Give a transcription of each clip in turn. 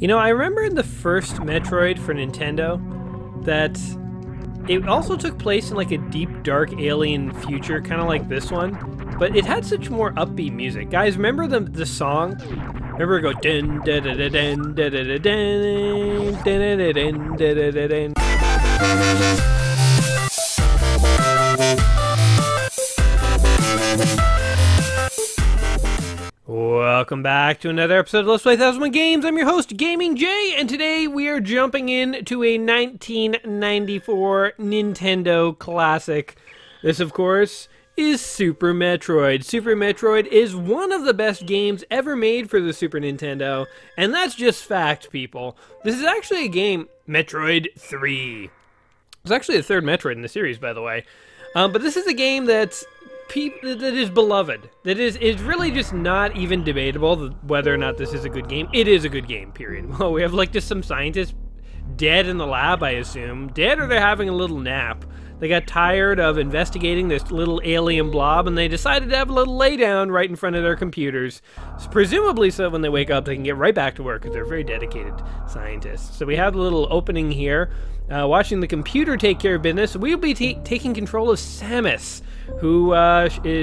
You know, I remember in the first Metroid for Nintendo that it also took place in like a deep, dark alien future, kind of like this one, but it had such more upbeat music. Guys, remember the song? Remember it go dun da da da dun da da da dun da da da dun da da da dun. Welcome back to another episode of Let's Play 1001 Games. I'm your host, Gaming Jay, and today we are jumping into a 1994 Nintendo classic. This, of course, is Super Metroid. Super Metroid is one of the best games ever made for the Super Nintendo, and that's just fact, people. This is actually a game, Metroid 3. It's actually the third Metroid in the series, by the way. But this is a game that is beloved. That is really just not even debatable whether or not this is a good game. It is a good game, period. Well, we have like just some scientists dead in the lab, I assume. Dead, or they're having a little nap. They got tired of investigating this little alien blob, and they decided to have a little lay down right in front of their computers. Presumably so when they wake up, they can get right back to work, because they're very dedicated scientists. So we have a little opening here. Watching the computer take care of business, we'll be taking control of Samus, who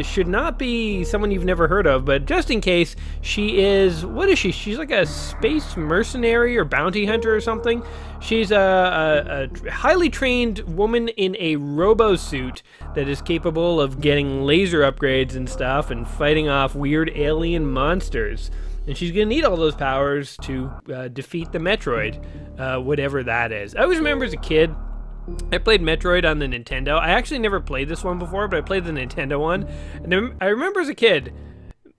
should not be someone you've never heard of, but just in case, she is, what is she? She's like a space mercenary or bounty hunter or something. She's a highly trained woman in a robo-suit that is capable of getting laser upgrades and stuff and fighting off weird alien monsters. And she's going to need all those powers to defeat the Metroid, whatever that is. I always remember as a kid, I played Metroid on the Nintendo. I actually never played this one before, but I played the Nintendo one. And I remember as a kid,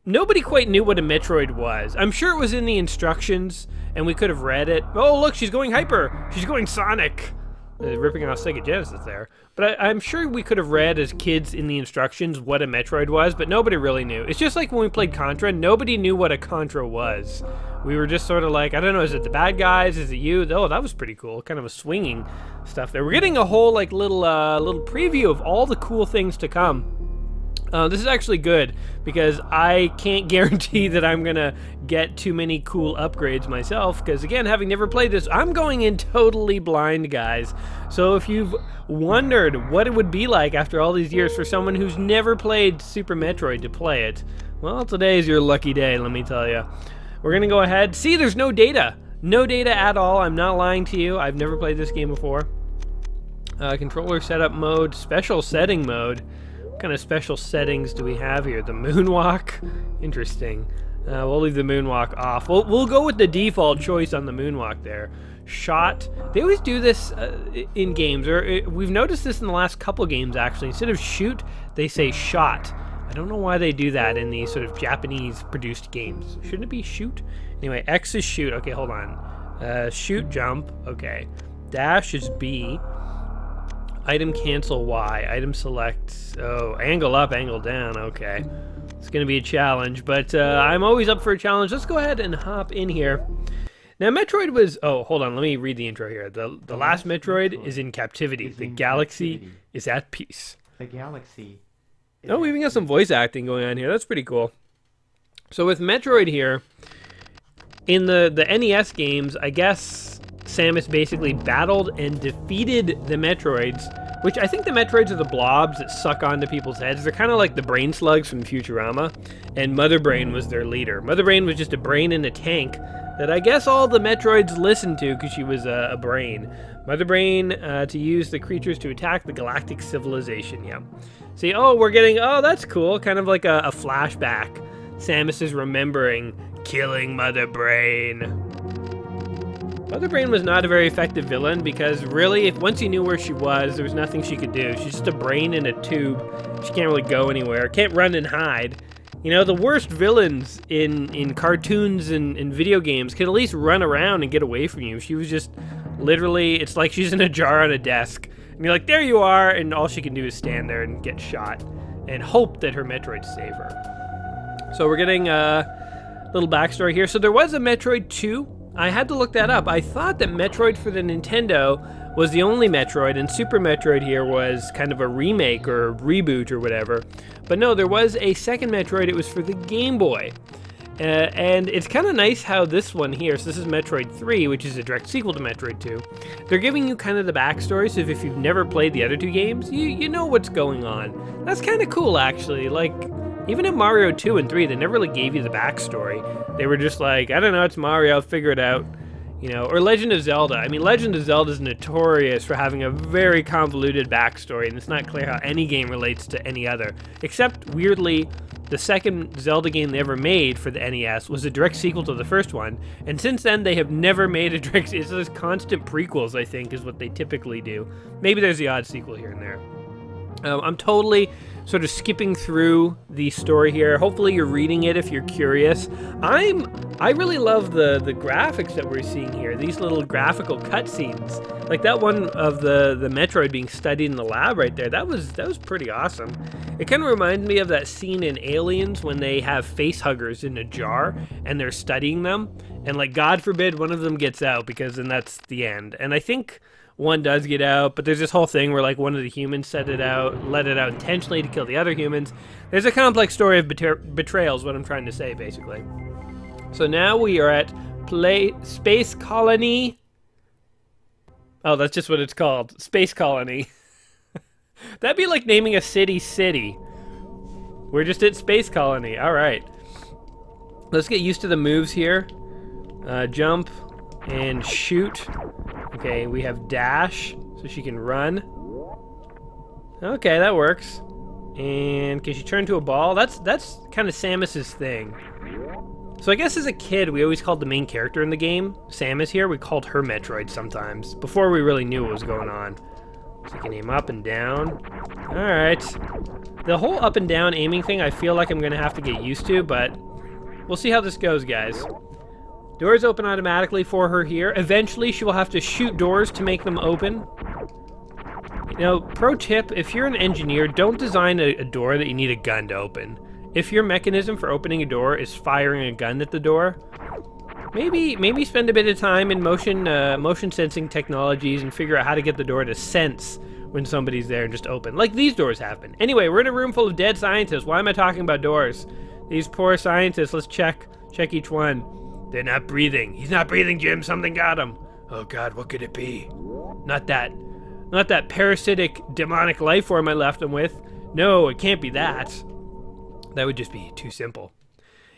nobody quite knew what a Metroid was. I'm sure it was in the instructions, and we could have read it. Oh, look, she's going hyper. She's going Sonic. Ripping off Sega Genesis there. But I'm sure we could have read as kids in the instructions what a Metroid was, but nobody really knew. It's just like when we played Contra, nobody knew what a Contra was. We were just sort of like, I don't know, is it the bad guys? Is it you? Oh, that was pretty cool. Kind of a swinging stuff there. We're getting a whole like little preview of all the cool things to come. This is actually good because I can't guarantee that I'm gonna get too many cool upgrades myself, because again, having never played this, I'm going in totally blind, guys. So if you've wondered what it would be like after all these years for someone who's never played Super Metroid to play it, well, today is your lucky day, let me tell you. We're gonna go ahead. See, there's no data. No data at all. I'm not lying to you. I've never played this game before. Controller setup mode, special setting mode. What kind of special settings do we have here? The moonwalk? Interesting. We'll leave the moonwalk off. We'll go with the default choice on the moonwalk there. Shot. They always do this in games, or we've noticed this in the last couple games actually. Instead of shoot, they say shot. I don't know why they do that in these sort of Japanese-produced games. Shouldn't it be shoot? Anyway, X is shoot. Okay, hold on. Shoot, jump. Okay. Dash is B. Item cancel Y. Item select. Oh, angle up, angle down. Okay. It's going to be a challenge, but I'm always up for a challenge. Let's go ahead and hop in here. Now, Metroid was... Oh, hold on. Let me read the intro here. The last Metroid is in captivity. The galaxy is at peace. The galaxy. Oh, we even got some voice acting going on here. That's pretty cool. So with Metroid here, in the NES games, I guess Samus basically battled and defeated the Metroids, which I think the Metroids are the blobs that suck onto people's heads. They're kind of like the brain slugs from Futurama, and Mother Brain was their leader. Mother Brain was just a brain in a tank that I guess all the Metroids listened to because she was a brain. Mother Brain to use the creatures to attack the galactic civilization, yeah. See, oh, we're getting, oh, that's cool, kind of like a flashback. Samus is remembering killing Mother Brain. Mother Brain was not a very effective villain because really, if once you knew where she was, there was nothing she could do. She's just a brain in a tube. She can't really go anywhere, can't run and hide. You know, the worst villains in cartoons and video games can at least run around and get away from you. She was just literally, it's like she's in a jar on a desk. And you're like, there you are, and all she can do is stand there and get shot and hope that her Metroids save her. So we're getting a little backstory here. So there was a Metroid 2. I had to look that up. I thought that Metroid for the Nintendo was the only Metroid, and Super Metroid here was kind of a remake or reboot or whatever. But no, there was a second Metroid. It was for the Game Boy. And it's kind of nice how this one here, so this is Metroid 3, which is a direct sequel to Metroid 2. They're giving you kind of the backstory, so if you've never played the other two games, you know what's going on. That's kind of cool, actually. Like, even in Mario 2 and 3, they never really gave you the backstory. They were just like, I don't know, it's Mario, I'll figure it out. You know, or Legend of Zelda. I mean, Legend of Zelda is notorious for having a very convoluted backstory, and it's not clear how any game relates to any other. Except, weirdly, the second Zelda game they ever made for the NES was a direct sequel to the first one, and since then they have never made a direct... It's just constant prequels, I think, is what they typically do. Maybe there's the odd sequel here and there. I'm totally sort of skipping through the story here. Hopefully you're reading it if you're curious. I really love the graphics that we're seeing here. These little graphical cutscenes. Like that one of the Metroid being studied in the lab right there. That was pretty awesome. It kind of reminds me of that scene in Aliens when they have face huggers in a jar and they're studying them. And like, God forbid one of them gets out, because then that's the end. And I think one does get out, but there's this whole thing where like one of the humans let it out intentionally to kill the other humans. There's a complex story of betrayal is what I'm trying to say, basically. So now we are at Space Colony. Oh, that's just what it's called. Space Colony. That'd be like naming a city. We're just at Space Colony. All right. Let's get used to the moves here. Jump and shoot. Okay, we have dash, so she can run. Okay, that works. And can she turn to a ball? That's kind of Samus's thing. So I guess as a kid, we always called the main character in the game, Samus here, we called her Metroid sometimes, before we really knew what was going on. So you can aim up and down. Alright. The whole up and down aiming thing, I feel like I'm going to have to get used to, but we'll see how this goes, guys. Doors open automatically for her here. Eventually, she will have to shoot doors to make them open. You know, pro tip, if you're an engineer, don't design a door that you need a gun to open. If your mechanism for opening a door is firing a gun at the door, maybe spend a bit of time in motion sensing technologies and figure out how to get the door to sense when somebody's there and just open. Like these doors have been. Anyway, we're in a room full of dead scientists. Why am I talking about doors? These poor scientists, let's check each one. They're not breathing. He's not breathing, Jim. Something got him. Oh God, what could it be? Not that parasitic demonic life form I left him with. No, it can't be that. That would just be too simple.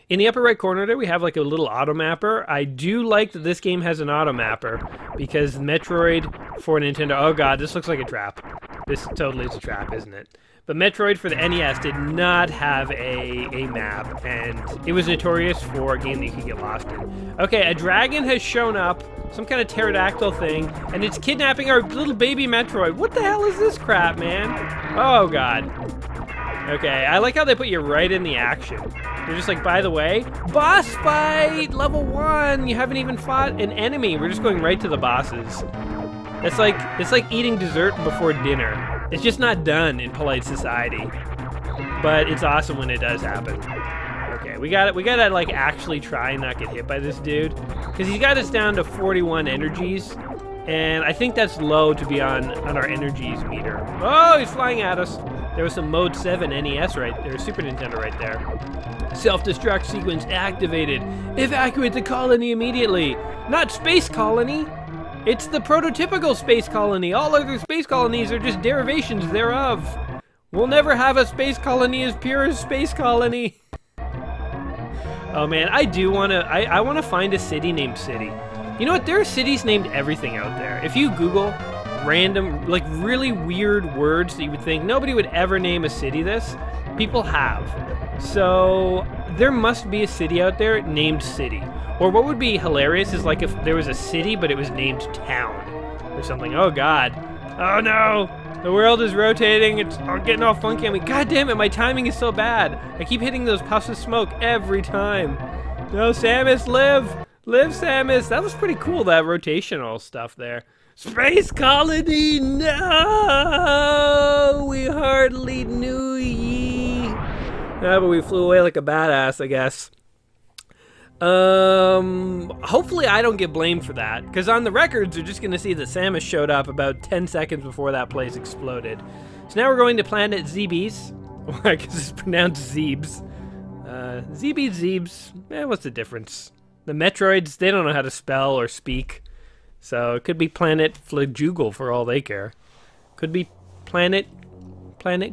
In the upper right corner there, we have like a little auto mapper. I do like that this game has an auto mapper because Metroid for Nintendo... Oh God, this looks like a trap. This totally is a trap, isn't it? But Metroid for the NES did not have a map, and it was notorious for a game that you could get lost in. Okay, a dragon has shown up, some kind of pterodactyl thing, and it's kidnapping our little baby Metroid. What the hell is this crap, man? Oh, God. Okay, I like how they put you right in the action. They're just like, by the way, boss fight, level 1. You haven't even fought an enemy. We're just going right to the bosses. It's like eating dessert before dinner. It's just not done in polite society, but it's awesome when it does happen. Okay, we gotta like actually try and not get hit by this dude, because he's got us down to 41 energies, and I think that's low to be on our energies meter. Oh, he's flying at us. There was some Mode 7 NES right there, Super Nintendo right there. Self-destruct sequence activated. Evacuate the colony immediately. Not Space Colony. It's the prototypical space colony. All other space colonies are just derivations thereof. We'll never have a space colony as pure as Space Colony. Oh man, I wanna find a city named City. You know what, there are cities named everything out there. If you Google random, like really weird words that you would think nobody would ever name a city this, people have. So there must be a city out there named City. Or what would be hilarious is like if there was a city, but it was named Town or something. Oh God. Oh no. The world is rotating. It's getting all funky on me. God damn it, my timing is so bad. I keep hitting those puffs of smoke every time. No, Samus, live. Live, Samus. That was pretty cool, that rotational stuff there. Space Colony, no! We hardly knew ye. Ah, but we flew away like a badass, I guess. Hopefully I don't get blamed for that, because on the records you're just going to see that Samus showed up about 10 seconds before that place exploded. So now we're going to planet Zebes, or I guess it's pronounced Zebes. Zebes, Zebes. What's the difference? The Metroids, they don't know how to spell or speak. So it could be Planet Flajugal for all they care. Could be Planet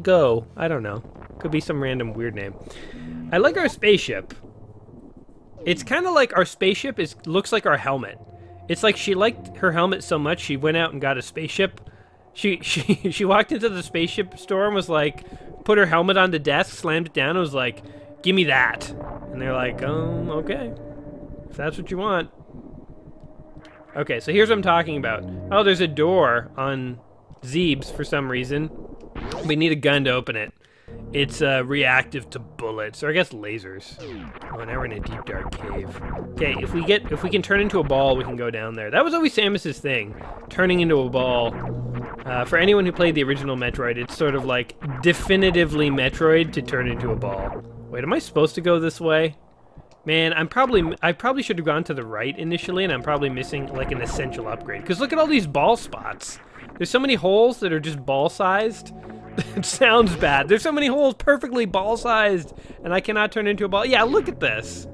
Go. I don't know. Could be some random weird name. I like our spaceship. It's kind of like our spaceship looks like our helmet. It's like she liked her helmet so much she went out and got a spaceship. She walked into the spaceship store and was like, put her helmet on the desk, slammed it down, and was like, give me that. And they're like, okay. If that's what you want. Okay, so here's what I'm talking about. Oh, there's a door on Zebes for some reason. We need a gun to open it. It's reactive to bullets, or I guess lasers. Oh, now we're in a deep dark cave. Okay, if we can turn into a ball, we can go down there. That was always Samus's thing, turning into a ball. For anyone who played the original Metroid, it's sort of like definitively Metroid to turn into a ball. Wait, am I supposed to go this way? Man, I probably should have gone to the right initially, and I'm probably missing like an essential upgrade. Because look at all these ball spots. There's so many holes that are just ball-sized. It sounds bad. There's so many holes perfectly ball-sized, and I cannot turn into a ball. Yeah, look at this.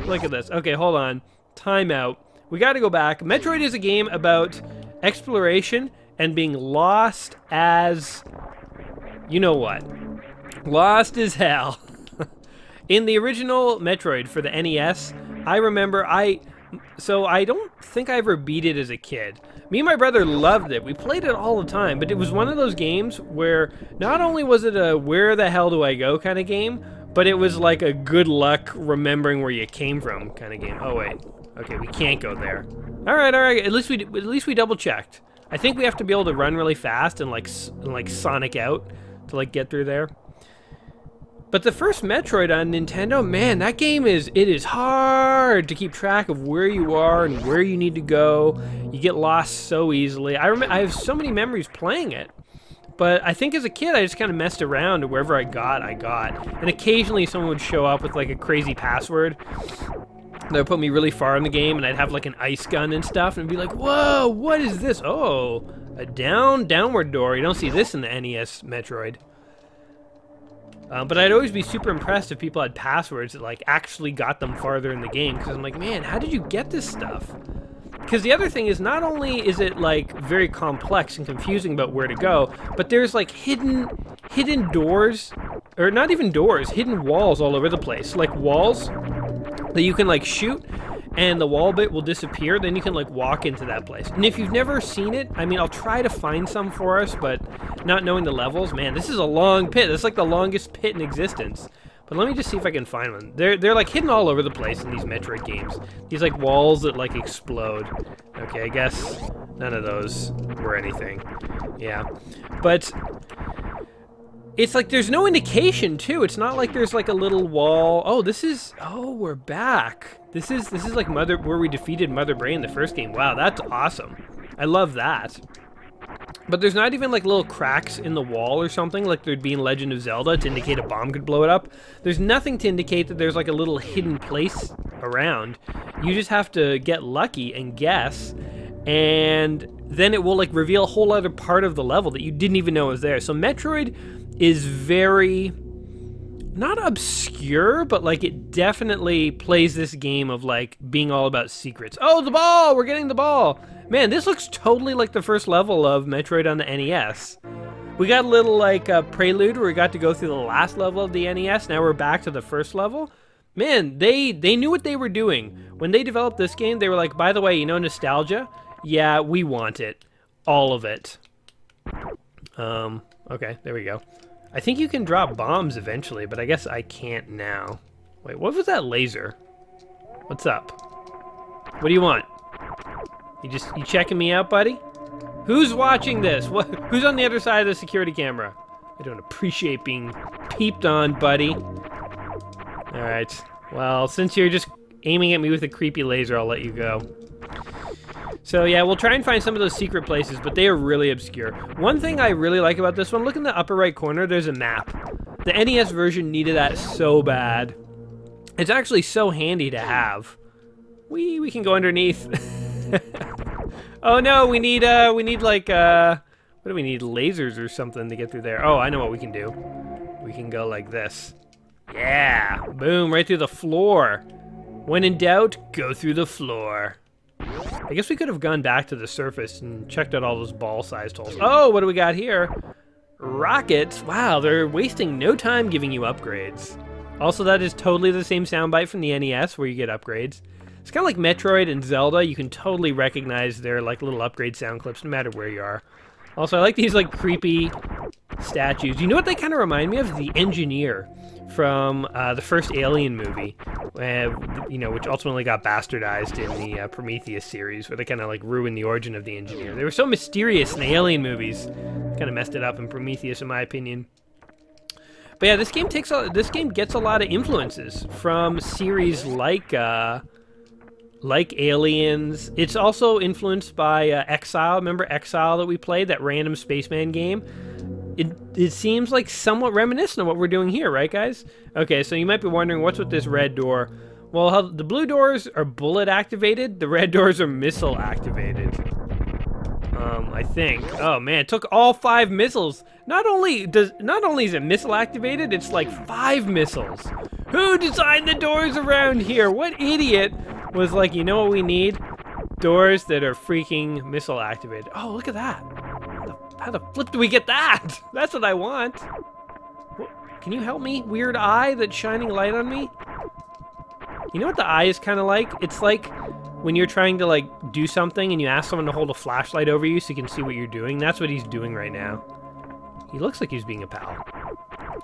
Look at this. Okay, hold on. Time out. We got to go back. Metroid is a game about exploration and being lost as... you know what? Lost as hell. In the original Metroid for the NES, I remember so I don't think I ever beat it as a kid. Me and my brother loved it. We played it all the time, but it was one of those games where not only was it a where the hell do I go kind of game, but it was like a good luck remembering where you came from kind of game. Oh wait. Okay, we can't go there. All right. At least we double checked. I think we have to be able to run really fast and like Sonic out to like get through there. But the first Metroid on Nintendo, man, that game it is hard to keep track of where you are and where you need to go. You get lost so easily. I have so many memories playing it. But I think as a kid, I just kind of messed around to wherever I got. And occasionally someone would show up with like a crazy password that would put me really far in the game, and I'd have like an ice gun and stuff, and be like, whoa, what is this? Oh, a downward door. You don't see this in the NES Metroid. But I'd always be super impressed if people had passwords that like actually got them farther in the game, because I'm like, man, how did you get this stuff? Because the other thing is, not only is it like very complex and confusing about where to go, but there's like hidden doors, or not even doors, hidden walls all over the place. Like walls that you can like shoot, and the wall bit will disappear, then you can like walk into that place. And if you've never seen it, I mean, I'll try to find some for us, but not knowing the levels, man, this is a long pit. This is like the longest pit in existence. But let me just see if I can find one. They're like hidden all over the place in these Metroid games. These like walls that like explode. Okay, I guess none of those were anything. Yeah, but it's like there's no indication too. It's not like there's like a little wall. Oh, we're back. This is like where we defeated Mother Brain in the first game. Wow, that's awesome. I love that. But there's not even like little cracks in the wall or something like there'd be in Legend of Zelda to indicate a bomb could blow it up. There's nothing to indicate that there's like a little hidden place around. You just have to get lucky and guess, and then it will like reveal a whole other part of the level that you didn't even know was there. So Metroid is very, not obscure, but like it definitely plays this game of like being all about secrets. Oh, the ball! We're getting the ball! Man, this looks totally like the first level of Metroid on the NES. We got a little like prelude where we got to go through the last level of the NES. Now we're back to the first level. Man, they knew what they were doing. When they developed this game, they were like, by the way, you know nostalgia? Yeah, we want it. All of it. Okay, there we go. I think you can drop bombs eventually, but I guess I can't now. Wait, what was that laser? What's up? What do you want? You checking me out, buddy? Who's watching this? Who's on the other side of the security camera? I don't appreciate being peeped on, buddy. Alright. Well, since you're just aiming at me with a creepy laser, I'll let you go. So yeah, we'll try and find some of those secret places, but they are really obscure. One thing I really like about this one, look in the upper right corner, there's a map. The NES version needed that so bad. It's actually so handy to have. We can go underneath. Oh no, we need like, what do we need? Lasers or something to get through there. Oh, I know what we can do. We can go like this. Yeah, boom, right through the floor. When in doubt, go through the floor. I guess we could have gone back to the surface and checked out all those ball-sized holes. Oh, what do we got here? Rockets. Wow, they're wasting no time giving you upgrades. Also, that is totally the same soundbite from the NES where you get upgrades. It's kind of like Metroid and Zelda. You can totally recognize their like little upgrade sound clips no matter where you are. Also, I like these like creepy statues. You know what they kind of remind me of? The engineer from the first Alien movie, you know, which ultimately got bastardized in the Prometheus series, where they kind of like ruined the origin of the engineer. They were so mysterious in the Alien movies, kind of messed it up in Prometheus, in my opinion. But yeah, this game gets a lot of influences from series like Aliens. It's also influenced by Exile. Remember Exile that we played, that random spaceman game? It seems like somewhat reminiscent of what we're doing here, right, guys? Okay, so you might be wondering, what's with this red door? Well, the blue doors are bullet activated, the red doors are missile activated. I think. Oh man, it took all 5 missiles. Not only is it missile activated, it's like 5 missiles. Who designed the doors around here? What idiot was like, you know what we need? Doors that are freaking missile activated. Oh, look at that. How the flip do we get that? That's what I want. Can you help me, weird eye that's shining light on me? You know what the eye is kind of like? It's like when you're trying to like do something and you ask someone to hold a flashlight over you so you can see what you're doing. That's what he's doing right now. He looks like he's being a pal.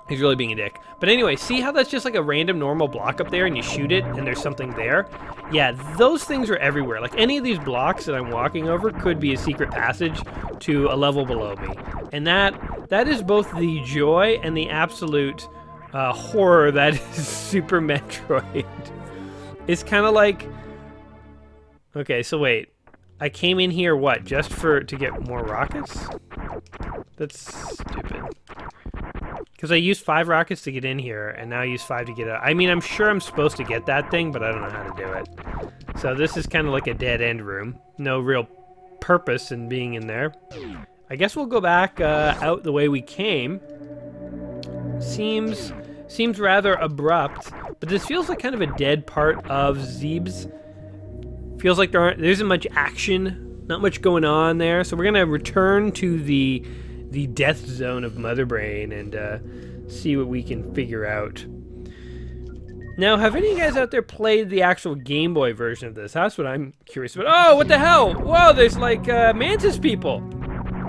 He's really being a dick. But anyway, see how that's just like a random normal block up there and you shoot it and there's something there? Yeah, those things are everywhere. Like any of these blocks that I'm walking over could be a secret passage to a level below me. And that is both the joy and the absolute horror that is Super Metroid. It's kind of like... Okay, so wait. I came in here, what, just to get more rockets? That's stupid. Because I used 5 rockets to get in here, and now I use 5 to get out. I mean, I'm sure I'm supposed to get that thing, but I don't know how to do it. So this is kind of like a dead-end room. No real purpose in being in there. I guess we'll go back out the way we came. Seems rather abrupt, but this feels like kind of a dead part of Zebes. Feels like there isn't much action, not much going on there. So we're gonna return to the death zone of Mother Brain and see what we can figure out. Now, have any of you guys out there played the actual Game Boy version of this? That's what I'm curious about. Oh, what the hell? Whoa, there's like Mantis people.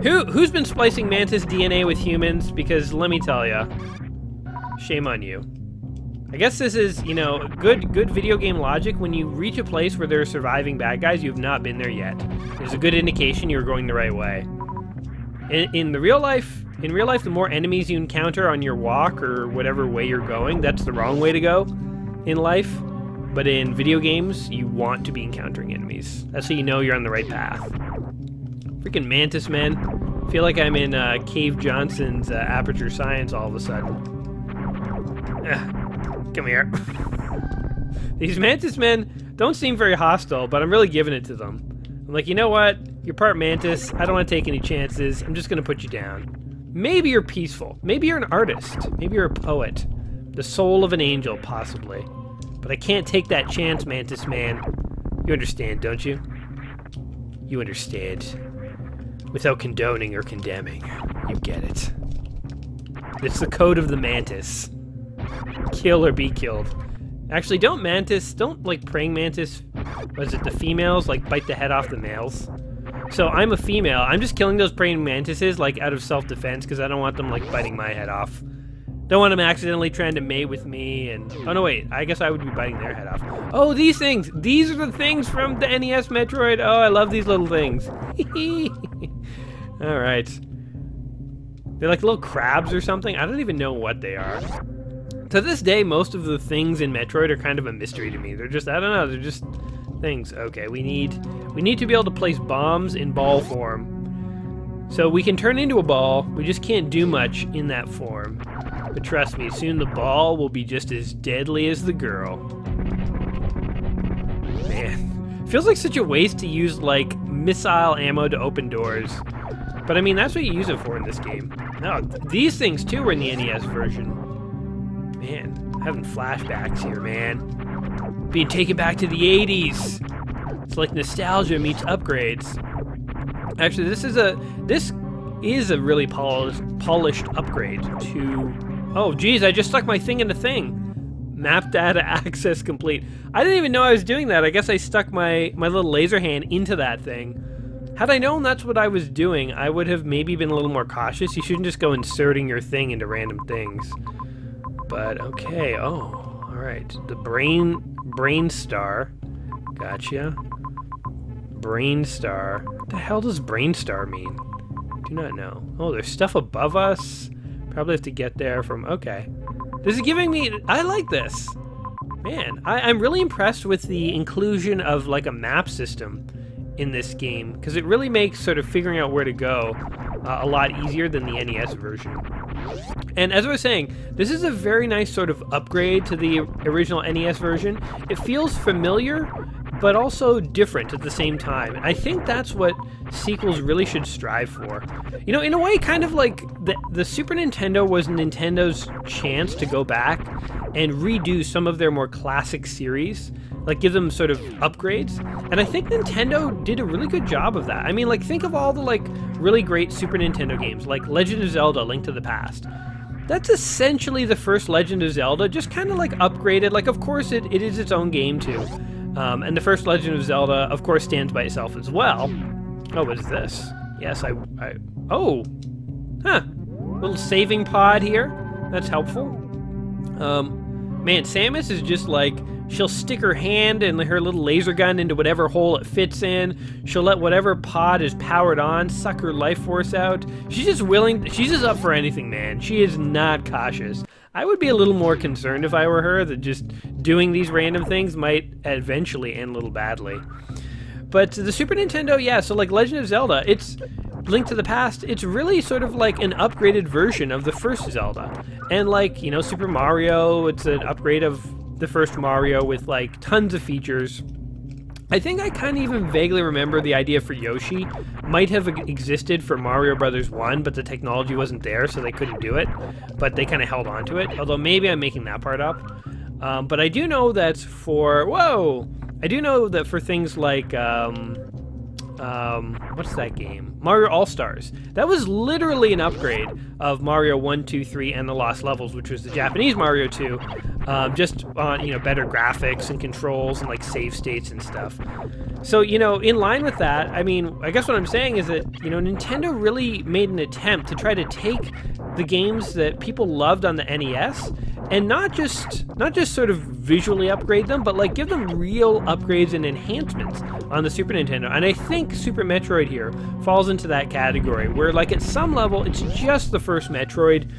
Who's been splicing Mantis DNA with humans? Because let me tell ya, shame on you. I guess this is, you know, good video game logic. When you reach a place where there are surviving bad guys, you have not been there yet. There's a good indication you're going the right way. In real life, the more enemies you encounter on your walk or whatever way you're going, that's the wrong way to go in life. But in video games, you want to be encountering enemies. That's how you know you're on the right path. Freaking Mantis men. I feel like I'm in Cave Johnson's Aperture Science all of a sudden. Come here. These Mantis men don't seem very hostile, but I'm really giving it to them. I'm like, you know what? You're part Mantis. I don't want to take any chances. I'm just going to put you down. Maybe you're peaceful. Maybe you're an artist. Maybe you're a poet. The soul of an angel, possibly. But I can't take that chance, Mantis man. You understand, don't you? You understand. Without condoning or condemning. You get it. It's the code of the Mantis. Kill or be killed. Actually, don't like praying mantis, was it the females, like bite the head off the males? So I'm a female. I'm just killing those praying mantises like out of self-defense because I don't want them like biting my head off. Don't want them accidentally trying to mate with me and... Oh no, wait. I guess I would be biting their head off. Oh, these things! These are the things from the NES Metroid! Oh, I love these little things. Alright. They're like little crabs or something. I don't even know what they are. To this day, most of the things in Metroid are kind of a mystery to me. They're just, I don't know, they're just things. Okay, we need to be able to place bombs in ball form. So we can turn into a ball, we just can't do much in that form. But trust me, soon the ball will be just as deadly as the girl. Man, feels like such a waste to use like missile ammo to open doors. But I mean, that's what you use it for in this game. No, these things too were in the NES version. Man, having flashbacks here, man. Being taken back to the 80s. It's like nostalgia meets upgrades. Actually, this is a really polished upgrade to... Oh, geez, I just stuck my thing in the thing. Map data access complete. I didn't even know I was doing that. I guess I stuck my little laser hand into that thing. Had I known that's what I was doing, I would have maybe been a little more cautious. You shouldn't just go inserting your thing into random things. But, okay, oh, alright. The brain star. Gotcha. Brain star. What the hell does brain star mean? Do not know. Oh, there's stuff above us. Probably have to get there from... Okay. This is giving me... I like this. Man, I'm really impressed with the inclusion of, like, a map system in this game, because it really makes sort of figuring out where to go a lot easier than the NES version. And as I was saying, this is a very nice sort of upgrade to the original NES version. It feels familiar, but also different at the same time. I think that's what sequels really should strive for. You know, in a way, kind of like the Super Nintendo was Nintendo's chance to go back and redo some of their more classic series, like give them sort of upgrades. And I think Nintendo did a really good job of that. I mean, like, think of all the, like, really great Super Nintendo games, like Legend of Zelda: Link to the Past. That's essentially the first Legend of Zelda, just kind of like upgraded. Like, of course, it is its own game too. And the first Legend of Zelda, of course, stands by itself as well. Oh, what is this? Yes, oh! Huh. Little saving pod here. That's helpful. Man, Samus is just like... She'll stick her hand and her little laser gun into whatever hole it fits in. She'll let whatever pod is powered on suck her life force out. She's just willing... She's just up for anything, man. She is not cautious. I would be a little more concerned if I were her that just doing these random things might eventually end a little badly. But the Super Nintendo, yeah, so like Legend of Zelda, it's Link to the Past, it's really sort of like an upgraded version of the first Zelda. And like, you know, Super Mario, it's an upgrade of the first Mario with like tons of features. I think I kind of even vaguely remember the idea for Yoshi might have existed for Mario Brothers 1, but the technology wasn't there, so they couldn't do it. But they kind of held on to it, although maybe I'm making that part up. But I do know that for... Whoa! I do know that for things like... what's that game? Mario All-Stars. That was literally an upgrade of Mario 1, 2, 3, and the Lost Levels, which was the Japanese Mario 2. Just on, you know, better graphics and controls and like save states and stuff. So, you know, in line with that, I mean, I guess what I'm saying is that, you know, Nintendo really made an attempt to try to take the games that people loved on the NES and not just sort of visually upgrade them, but like give them real upgrades and enhancements on the Super Nintendo. And I think Super Metroid here falls into that category where, like, at some level it's just the first Metroid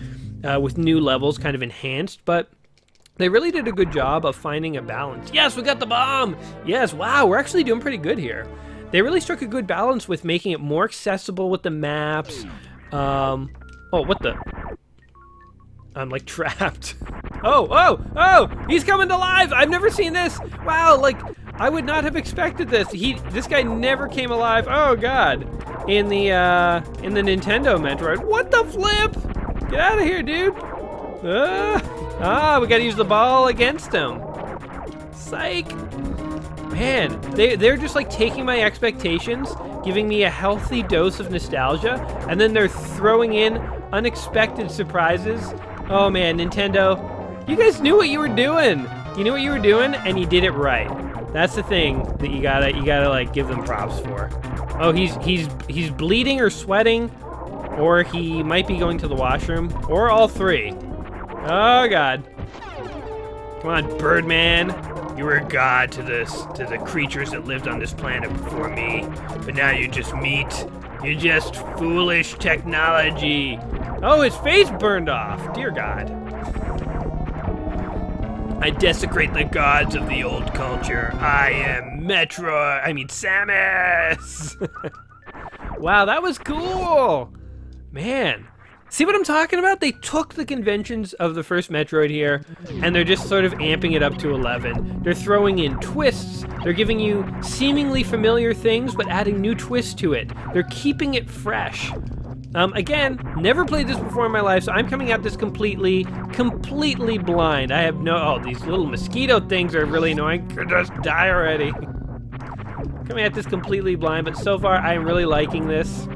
with new levels kind of enhanced, but they really did a good job of finding a balance. Yes, we got the bomb! Yes, wow, we're actually doing pretty good here. They really struck a good balance with making it more accessible with the maps. Oh, what the? I'm like trapped. Oh, he's coming to life! I've never seen this! Wow, like, I would not have expected this. This guy never came alive. Oh God. In the Nintendo Metroid. What the flip? Get out of here, dude. We gotta use the ball against him. Psych. Man, they're just like taking my expectations, giving me a healthy dose of nostalgia, and then they're throwing in unexpected surprises. Oh man, Nintendo, you guys knew what you were doing. You knew what you were doing, and you did it right. That's the thing that you gotta like give them props for. Oh, he's bleeding or sweating, or he might be going to the washroom, or all three. Oh God. Come on, Birdman. You were a god to the creatures that lived on this planet before me, but now you're just meat. You're just foolish technology. Oh, his face burned off. Dear God. I desecrate the gods of the old culture. I am Samus. Wow, that was cool. Man. See what I'm talking about? They took the conventions of the first Metroid here, and they're just sort of amping it up to 11. They're throwing in twists. They're giving you seemingly familiar things, but adding new twists to it. They're keeping it fresh. Again, never played this before in my life, so I'm coming at this completely blind. I have no... Oh, these little mosquito things are really annoying. Could just die already. Coming at this completely blind, but so far I'm really liking this.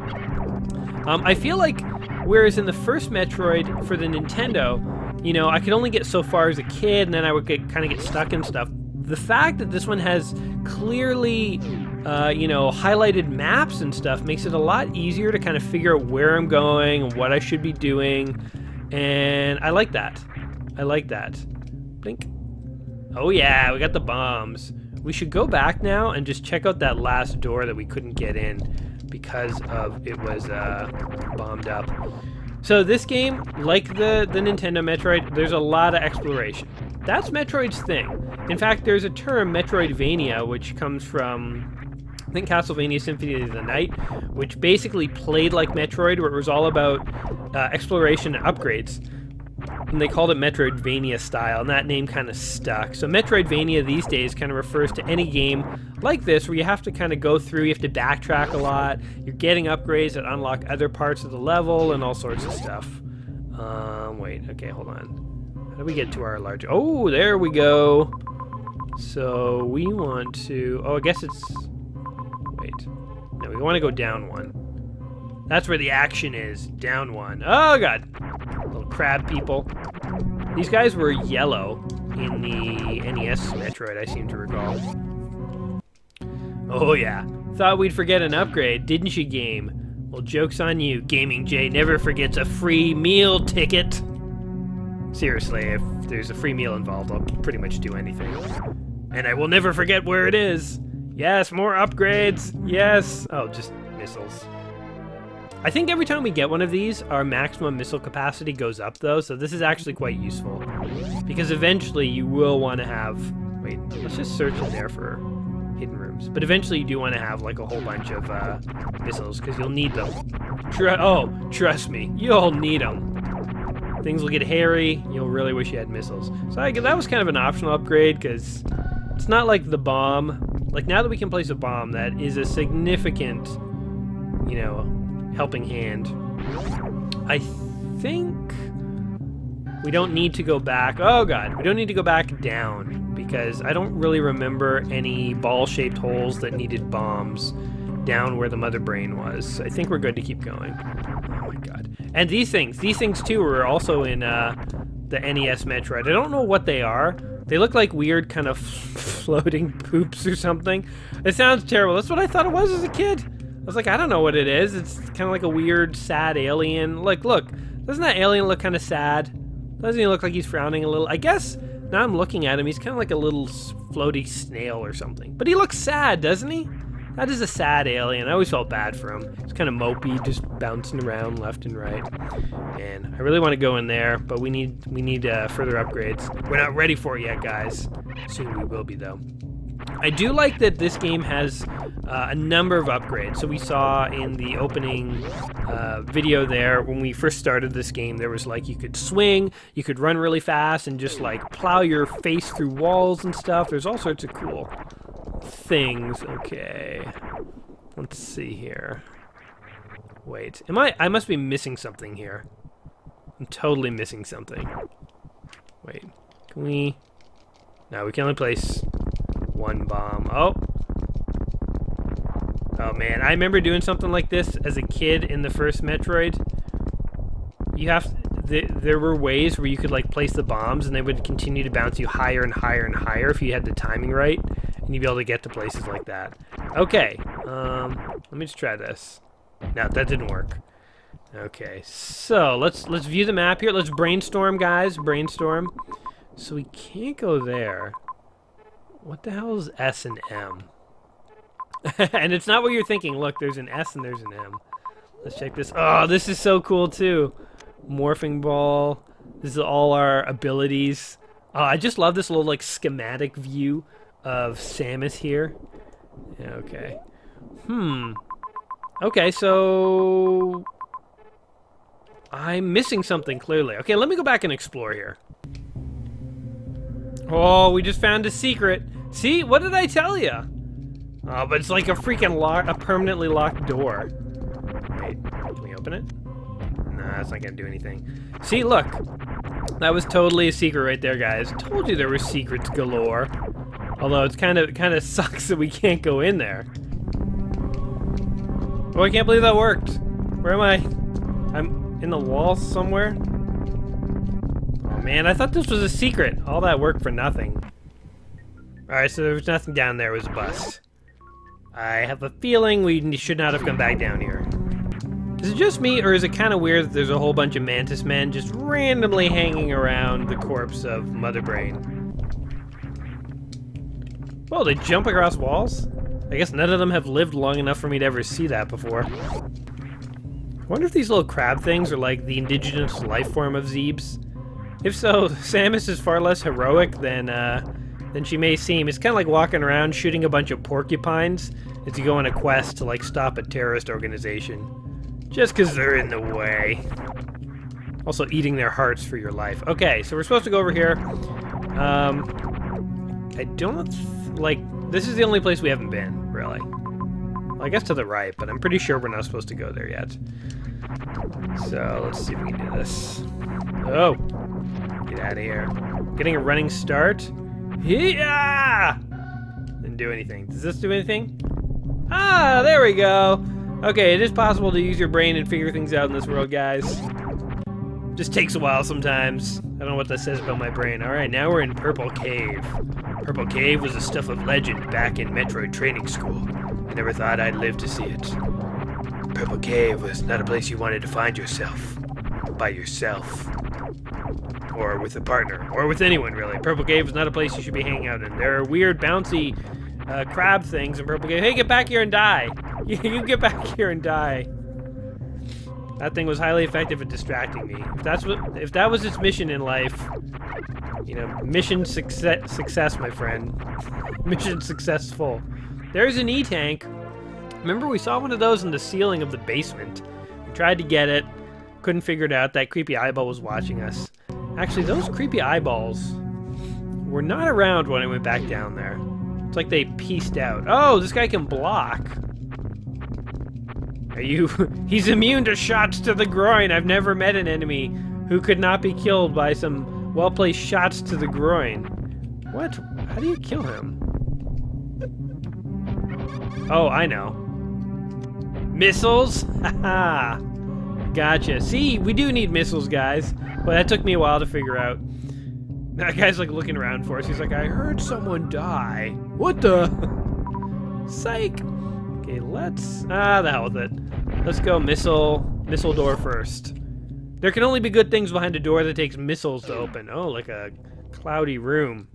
I feel like, whereas in the first Metroid for the Nintendo, you know, I could only get so far as a kid, and then I would kind of get stuck in stuff. The fact that this one has clearly, you know, highlighted maps and stuff makes it a lot easier to kind of figure out where I'm going and what I should be doing, and I like that. I like that. Blink. Oh yeah, we got the bombs. We should go back now and just check out that last door that we couldn't get in because of it was bombed up. So this game, like the Nintendo Metroid, there's a lot of exploration. That's Metroid's thing. In fact, there's a term, Metroidvania, which comes from, I think, Castlevania Symphony of the Night, which basically played like Metroid, where it was all about exploration and upgrades. And they called it Metroidvania style, and that name kind of stuck. So Metroidvania these days kind of refers to any game like this, where you have to kind of go through, you have to backtrack a lot, you're getting upgrades that unlock other parts of the level, and all sorts of stuff. Wait, okay, hold on. How do we get to our large... Oh, there we go! So we want to... Oh, I guess it's... Wait. No, we want to go down one. That's where the action is. Down one. Oh, God! Little crab people. These guys were yellow in the NES Metroid, I seem to recall. Oh yeah, thought we'd forget an upgrade, didn't you, game? Well, joke's on you. Gaming J never forgets a free meal ticket. Seriously, if there's a free meal involved, I'll pretty much do anything. And I will never forget where it is. Yes, more upgrades. Yes. Oh, just missiles. I think every time we get one of these, our maximum missile capacity goes up, though, so this is actually quite useful. Because eventually you will want to have... Wait, let's just search in there for hidden rooms. But eventually you do want to have, like, a whole bunch of missiles, because you'll need them. Trust me, you'll need them. Things will get hairy, you'll really wish you had missiles. So that was kind of an optional upgrade, because it's not like the bomb. Like, now that we can place a bomb, that is a significant, you know... helping hand. I think we don't need to go back. Oh god, we don't need to go back down because I don't really remember any ball-shaped holes that needed bombs down where the mother brain was. I think we're good to keep going. Oh my god. And these things too were also in the NES Metroid. I don't know what they are. They look like weird kind of floating poops or something. It sounds terrible. That's what I thought it was as a kid. I was like, I don't know what it is. It's kind of like a weird, sad alien. Like, look. Doesn't that alien look kind of sad? Doesn't he look like he's frowning a little? I guess, now I'm looking at him, he's kind of like a little floaty snail or something. But he looks sad, doesn't he? That is a sad alien. I always felt bad for him. He's kind of mopey, just bouncing around left and right. And I really want to go in there, but we need further upgrades. We're not ready for it yet, guys. Soon we will be, though. I do like that this game has a number of upgrades. So we saw in the opening video there, when we first started this game, there was like you could swing, you could run really fast and just like plow your face through walls and stuff. There's all sorts of cool things. Okay, let's see here. Wait, I must be missing something here. I'm totally missing something. Wait, can we... No, we can only place one bomb. Oh man, I remember doing something like this as a kid in the first Metroid. There were ways where you could like place the bombs and they would continue to bounce you higher and higher and higher if you had the timing right, and you'd be able to get to places like that. Okay, let me just try this. No, that didn't work. Okay, so let's view the map here. Let's brainstorm, guys. Brainstorm. So we can't go there. What the hell is S and M? And it's not what you're thinking. Look, there's an S and there's an M. Let's check this. Oh, this is so cool too. Morphing ball. This is all our abilities. I just love this little like schematic view of Samus here. Yeah, okay. Okay, so I'm missing something clearly. Okay, let me go back and explore here. Oh, we just found a secret. See, what did I tell you? Oh, but it's like a freaking a permanently locked door. Wait, can we open it? Nah, that's not gonna do anything. See, look. That was totally a secret right there, guys. Told you there were secrets galore. Although it's kind of sucks that we can't go in there. Oh, I can't believe that worked. Where am I? I'm in the wall somewhere? Oh man, I thought this was a secret. All that work for nothing. Alright, so there was nothing down there. It was a bust. I have a feeling we should not have come back down here. Is it just me, or is it kind of weird that there's a whole bunch of mantis men just randomly hanging around the corpse of Mother Brain? Well, they jump across walls? I guess none of them have lived long enough for me to ever see that before. I wonder if these little crab things are like the indigenous life form of Zebes. If so, Samus is far less heroic than she may seem. It's kind of like walking around shooting a bunch of porcupines as you go on a quest to like stop a terrorist organization. Just because they're in the way. Also eating their hearts for your life. Okay, so we're supposed to go over here. I don't... this is the only place we haven't been, really. Well, I guess to the right, but I'm pretty sure we're not supposed to go there yet. So, let's see if we can do this. Oh! Get out of here. Getting a running start. Yeah! Didn't do anything. Does this do anything? Ah, there we go! Okay, it is possible to use your brain and figure things out in this world, guys. Just takes a while sometimes. I don't know what that says about my brain. Alright, now we're in Purple Cave. Purple Cave was the stuff of legend back in Metroid training school. I never thought I'd live to see it. Purple Cave was not a place you wanted to find yourself. By yourself. Or with a partner. Or with anyone, really. Purple Cave is not a place you should be hanging out in. There are weird, bouncy crab things in Purple Cave. Hey, get back here and die! You get back here and die. That thing was highly effective at distracting me. If that was its mission in life, you know, mission success, my friend. Mission successful. There's an E-tank. Remember we saw one of those in the ceiling of the basement. We tried to get it, couldn't figure it out. That creepy eyeball was watching us. Actually, those creepy eyeballs were not around when I went back down there. It's like they pieced out. Oh, this guy can block. Are you... He's immune to shots to the groin. I've never met an enemy who could not be killed by some well-placed shots to the groin. What? How do you kill him? Oh, I know. Missiles? Haha. Gotcha. See, we do need missiles, guys. Well, that took me a while to figure out. That guy's like looking around for us. He's like, I heard someone die. What the? Psych. Okay, let's... the hell with it. Let's go missile door first. There can only be good things behind a door that takes missiles to open. Oh, like a cloudy room.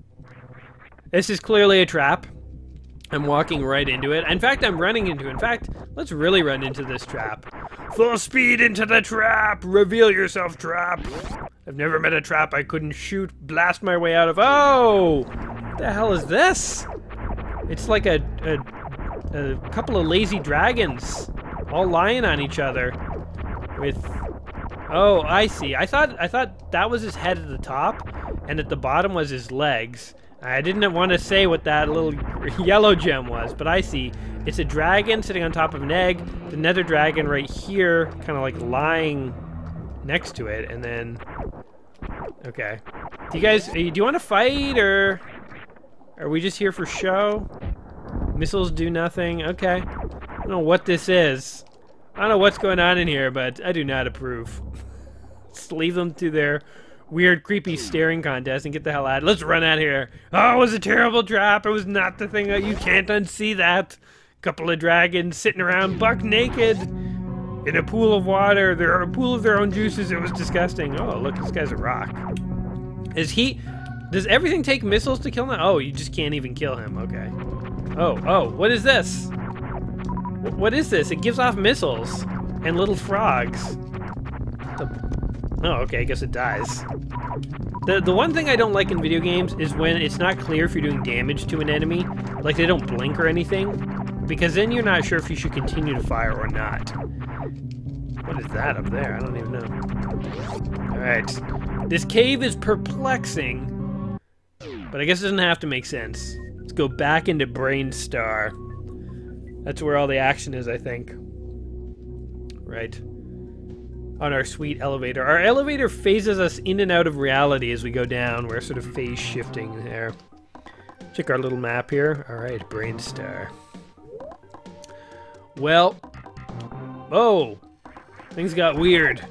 This is clearly a trap. I'm walking right into it. In fact, I'm running into it. In fact, let's really run into this trap. Full speed into the trap! Reveal yourself, trap! I've never met a trap I couldn't blast my way out of. Oh! What the hell is this? It's like a couple of lazy dragons all lying on each other with... Oh, I see. I thought that was his head at the top and at the bottom was his legs. I didn't want to say what that little yellow gem was, but I see. It's a dragon sitting on top of an egg, the nether dragon right here, kind of like lying next to it, and then... Okay. Do you want to fight, or are we just here for show? Missiles do nothing? Okay. I don't know what this is. I don't know what's going on in here, but I do not approve. Let's leave them to their weird, creepy staring contest and get the hell out. Let's run out of here. Oh, it was a terrible trap. It was not the thing. You can't unsee that. Couple of dragons sitting around buck naked in a pool of water. They're a pool of their own juices. It was disgusting. Oh, look, this guy's a rock. Does everything take missiles to kill him? Oh, you just can't even kill him. Okay. Oh, what is this? What is this? It gives off missiles and little frogs. Oh, okay, I guess it dies. The one thing I don't like in video games is when it's not clear if you're doing damage to an enemy. Like, they don't blink or anything. Because then you're not sure if you should continue to fire or not. What is that up there? I don't even know. Alright. This cave is perplexing. But I guess it doesn't have to make sense. Let's go back into Brainstar. That's where all the action is, I think. Right. on our sweet elevator. Our elevator phases us in and out of reality as we go down. We're sort of phase shifting there. Check our little map here. All right, Brainstar. Well, oh, things got weird.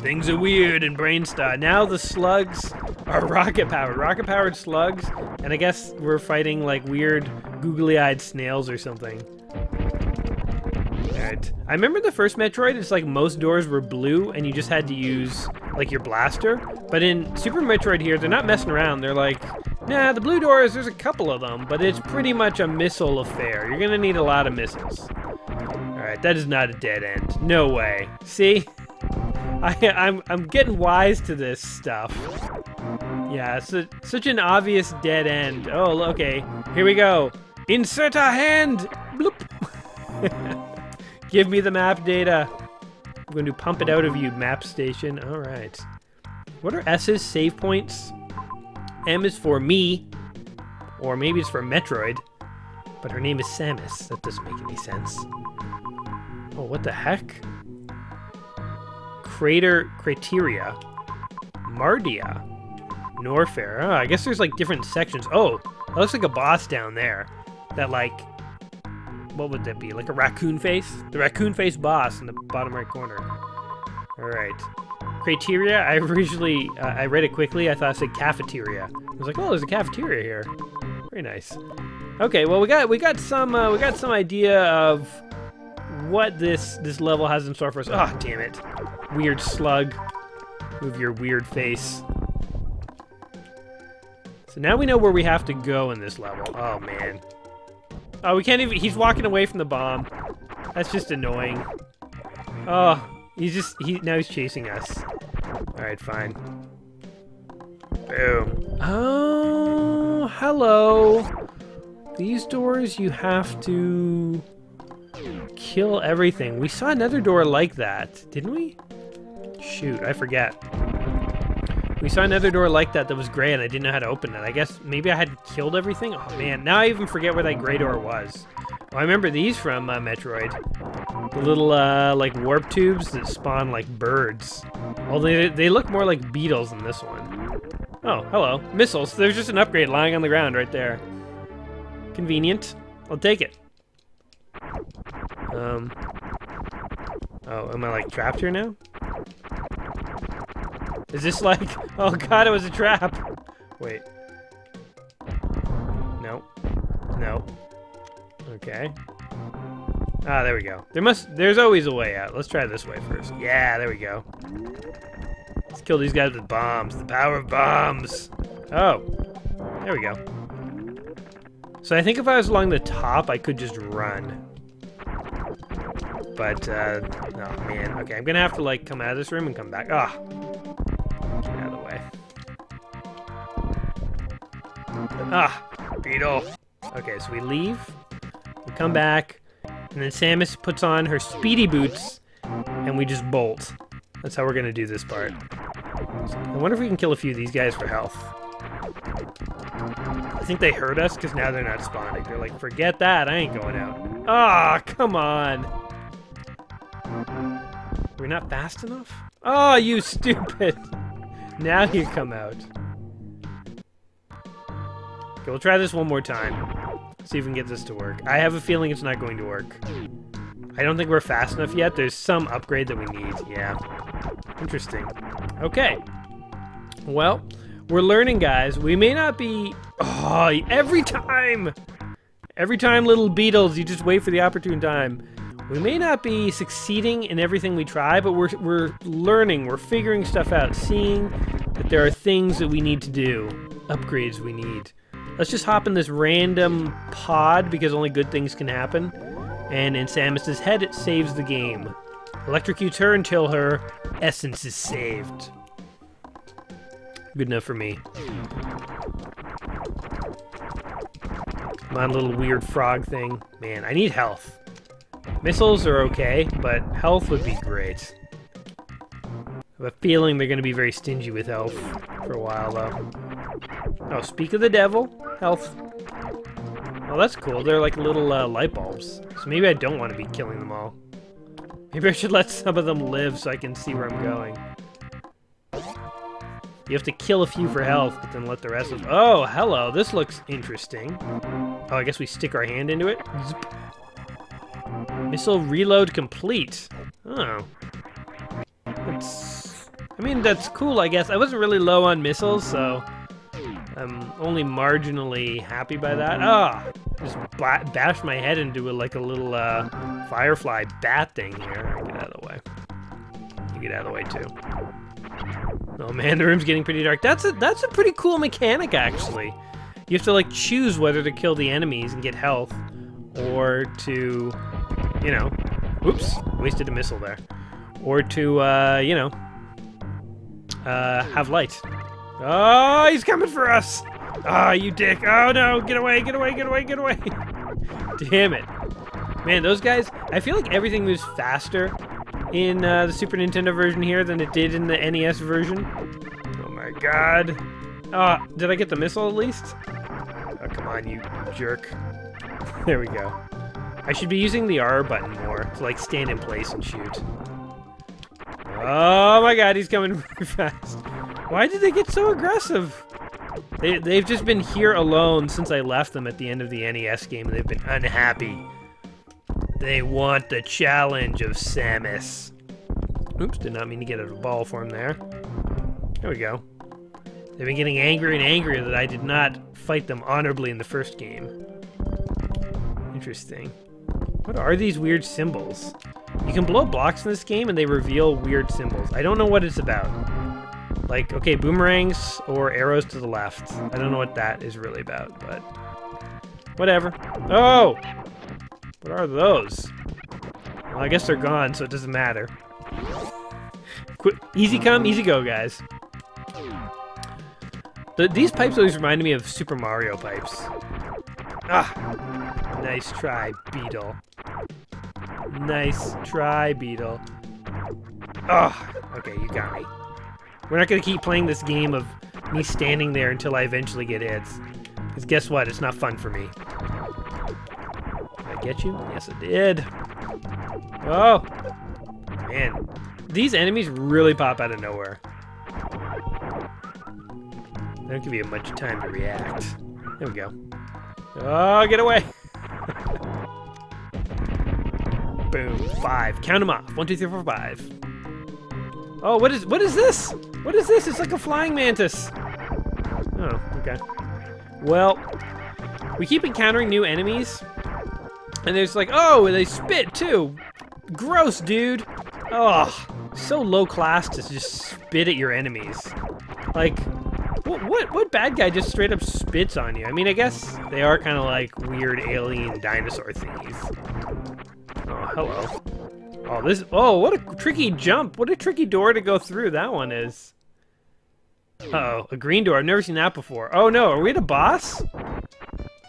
Things are weird in Brainstar. Now the slugs are rocket-powered slugs, and I guess we're fighting like weird googly-eyed snails or something. Alright. I remember the first Metroid, it's like most doors were blue and you just had to use like your blaster. But in Super Metroid here, they're not messing around. They're like, nah, the blue doors, there's a couple of them, but it's pretty much a missile affair. You're gonna need a lot of missiles. Alright, that is not a dead end. No way. See? I'm getting wise to this stuff. Yeah, it's such an obvious dead end. Oh, okay. Here we go. Insert a hand! Bloop! Give me the map data. I'm going to pump it out of you, map station. All right. What are S's? Save points? M is for me. Or maybe it's for Metroid. But her name is Samus. That doesn't make any sense. Oh, what the heck? Criteria. Mardia. Norfair. Oh, I guess there's like different sections. Oh, that looks like a boss down there. That like... What would that be? Like a raccoon face? The raccoon face boss in the bottom right corner. Alright. Criteria, I originally, I read it quickly. I thought it said cafeteria. I was like, oh, there's a cafeteria here. Very nice. Okay, well, we got some idea of what this level has in store for us. Oh, damn it. Weird slug. Move your weird face. So now we know where we have to go in this level. Oh, man. Oh, we can't even... He's walking away from the bomb. That's just annoying. Oh, now he's chasing us. Alright, fine. Boom. Oh, hello. These doors, you have to kill everything. We saw another door like that, didn't we? Shoot, I forget. We saw another door like that was gray, and I didn't know how to open it. I guess maybe I had killed everything? Oh, man. Now I even forget where that gray door was. Oh, I remember these from Metroid. The little, like, warp tubes that spawn like birds. Although they look more like beetles in this one. Oh, hello. Missiles. There's just an upgrade lying on the ground right there. Convenient. I'll take it. Oh, am I, like, trapped here now? Is this like... Oh god, it was a trap! Wait. No. No. Okay. Ah, there we go. There's always a way out. Let's try this way first. Yeah, there we go. Let's kill these guys with bombs. The power of bombs! Oh. There we go. So I think if I was along the top, I could just run. But, oh man. Okay, I'm gonna have to, like, come out of this room and come back. Ah! Get out of the way. Ah! Beetle! Okay, so we leave. We come back. And then Samus puts on her speedy boots. And we just bolt. That's how we're gonna do this part. So I wonder if we can kill a few of these guys for health. I think they hurt us because now they're not spawning. They're like, forget that, I ain't going out. Ah, come on! We're not fast enough? Oh, you stupid! Now you come out. Okay, we'll try this one more time. See if we can get this to work. I have a feeling it's not going to work. I don't think we're fast enough yet. There's some upgrade that we need. Yeah. Interesting. Okay. Well, we're learning, guys. We may not be... Oh, every time, little beetles, you just wait for the opportune time. We may not be succeeding in everything we try, but we're learning, we're figuring stuff out, seeing that there are things that we need to do, upgrades we need. Let's just hop in this random pod, because only good things can happen. And in Samus's head, it saves the game. Electrocutes her until her essence is saved. Good enough for me. Come on, little weird frog thing. Man, I need health. Missiles are okay, but health would be great. I have a feeling they're going to be very stingy with health for a while, though. Oh, speak of the devil. Health. Oh, that's cool. They're like little light bulbs. So maybe I don't want to be killing them all. Maybe I should let some of them live so I can see where I'm going. You have to kill a few for health, but then let the rest of... Oh, hello. This looks interesting. Oh, I guess we stick our hand into it. Zip. Missile reload complete. Oh. That's... I mean, that's cool, I guess. I wasn't really low on missiles, so... I'm only marginally happy by that. Ah! Just bashed my head into like a little firefly bat thing here. Get out of the way. You get out of the way, too. Oh man, the room's getting pretty dark. That's a pretty cool mechanic, actually. You have to like choose whether to kill the enemies and get health, or to, you know, oops, wasted a missile there, or to, you know, have light. Oh, he's coming for us! Oh, you dick! Oh no, get away! Get away! Get away! Get away! Damn it, man! Those guys. I feel like everything moves faster in the Super Nintendo version here than it did in the NES version. Oh my god. Oh, did I get the missile at least? Oh, come on, you jerk. There we go. I should be using the R button more to, like, stand in place and shoot. Oh my god, he's coming really fast. Why did they get so aggressive? They've just been here alone since I left them at the end of the NES game, and they've been unhappy. They want the challenge of Samus. Oops, did not mean to get a ball for him there. There we go. They've been getting angrier and angrier that I did not fight them honorably in the first game. Interesting. What are these weird symbols? You can blow blocks in this game and they reveal weird symbols. I don't know what it's about. Like, okay, boomerangs or arrows to the left. I don't know what that is really about, but... whatever. Oh! What are those? Well, I guess they're gone, so it doesn't matter. Easy come, easy go, guys. These pipes always reminded me of Super Mario pipes. Ah! Nice try, Beetle. Nice try, Beetle. Oh, okay, you got me. We're not gonna keep playing this game of me standing there until I eventually get hits. Because guess what? It's not fun for me. Did I get you? Yes, it did. Oh! Man. These enemies really pop out of nowhere. They don't give you much time to react. There we go. Oh, get away! Boom. 5. Count them off. 1, 2, 3, 4, 5. Oh, what is this? What is this? It's like a flying mantis. Oh, okay. Well, we keep encountering new enemies. And there's like, oh, they spit too. Gross, dude. Oh, so low class to just spit at your enemies. Like, what bad guy just straight up spits on you? I mean, I guess they are kind of like weird alien dinosaur thingies. Oh, hello. Oh, what a tricky jump. What a tricky door to go through that one is. Uh-oh, a green door. I've never seen that before. Oh no, are we at a boss?